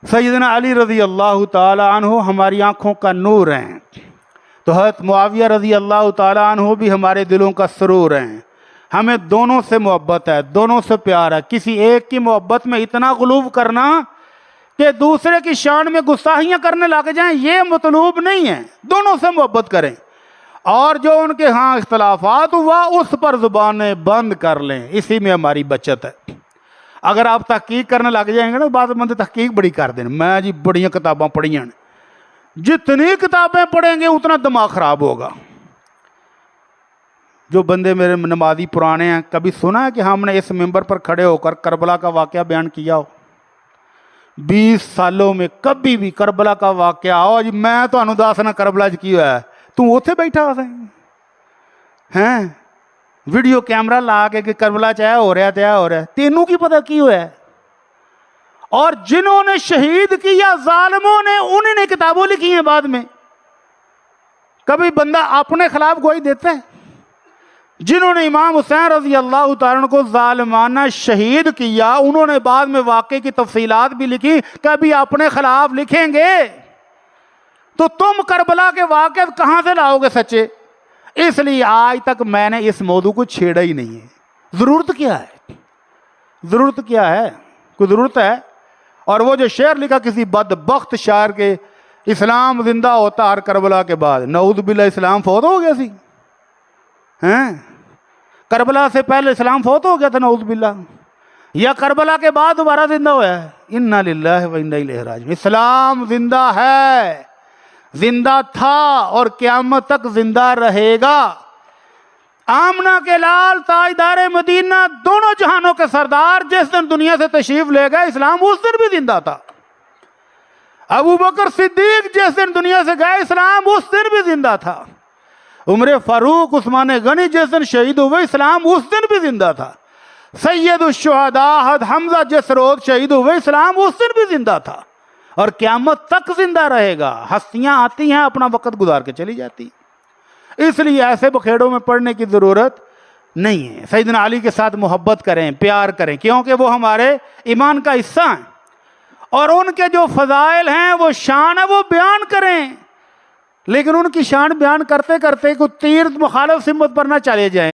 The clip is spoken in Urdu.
سیدنا علی رضی اللہ تعالی عنہ ہماری آنکھوں کا نور ہیں، تو حضرت معاویہ رضی اللہ تعالی عنہ بھی ہمارے دلوں کا سرور ہیں۔ ہمیں دونوں سے محبت ہے، دونوں سے پیار ہے۔ کسی ایک کی محبت میں اتنا غلو کرنا کہ دوسرے کی شان میں گستاخیاں کرنے لگ جائیں، یہ مطلوب نہیں ہے۔ دونوں سے محبت کریں، اور جو ان کے ہاں اختلافات ہوا اس پر زبانیں بند کر لیں، اسی میں ہماری بچت ہے۔ اگر آپ تحقیق کرنے لگ جائیں گے نا، بعض بندے تحقیق بڑی کر دیں، میں جی بڑیاں کتاباں پڑھیاں، جتنی کتابیں پڑھیں گے اتنا دماغ خراب ہوگا۔ جو بندے میرے نمازی پرانے ہیں، کبھی سنا ہے کہ ہم نے اس ممبر پر کھڑے ہو کر کربلا کا واقعہ بیان کیا ہو؟ 20 سالوں میں کبھی بھی کربلا کا واقعہ آؤ جی میں تو انہوں داسنا کربلا کی ہوا ہے، تو اتنے بیٹھا ہو ہیں ویڈیو کیمرہ لا کے کہ کربلا چاہے ہو رہا ہے، تینوں کی پتہ کی ہوا ہے؟ اور جنہوں نے شہید کیا ظالموں نے، انہیں نے کتابوں لکھی ہیں بعد میں۔ کبھی بندہ اپنے خلاف گواہی دیتا ہے؟ جنہوں نے امام حسین رضی اللہ تعالیٰ عنہ کو ظالمانہ شہید کیا، انہوں نے بعد میں واقعے کی تفصیلات بھی لکھی، کبھی اپنے خلاف لکھیں گے؟ تو تم کربلا کے واقعات کہاں سے لاؤ گے سچے؟ اس لیے آج تک میں نے اس موضوع کو چھیڑا ہی نہیں ہے۔ ضرورت کیا ہے؟ ضرورت کیا ہے؟ کوئی ضرورت ہے؟ اور وہ جو شعر لکھا کسی بدبخت شاعر کے، اسلام زندہ ہوتا ہر کربلا کے بعد، نعوذ باللہ اسلام فوت ہو گیا سی ہیں؟ کربلا سے پہلے اسلام فوت ہو گیا تھا نعوذ باللہ، یا کربلا کے بعد دوبارہ زندہ ہوا ہے؟ انا للہ و انا الیہ راجعون۔ اسلام زندہ ہے، زندہ تھا اور قیامت تک زندہ رہے گا۔ آمنہ کے لال تاجدار مدینہ، دونوں جہانوں کے سردار جس دن دنیا سے تشریف لے گئے، اسلام اس دن بھی زندہ تھا۔ ابو بکر صدیق جس دن دنیا سے گئے، اسلام اس دن بھی زندہ تھا۔ عمر فاروق، عثمان غنی جس دن شہید ہوئے، اسلام اس دن بھی زندہ تھا۔ سید الشہداء حضرت حمزہ جس روز شہید ہوئے، اسلام اس دن بھی زندہ تھا اور قیامت تک زندہ رہے گا۔ ہستیاں آتی ہیں، اپنا وقت گزار کے چلی جاتی، اس لیے ایسے بکھیڑوں میں پڑھنے کی ضرورت نہیں ہے۔ سیدنا علی کے ساتھ محبت کریں، پیار کریں، کیونکہ وہ ہمارے ایمان کا حصہ ہیں، اور ان کے جو فضائل ہیں، وہ شان ہے، وہ بیان کریں، لیکن ان کی شان بیان کرتے کرتے کوئی تیر مخالف سمت پر نہ چلے جائیں۔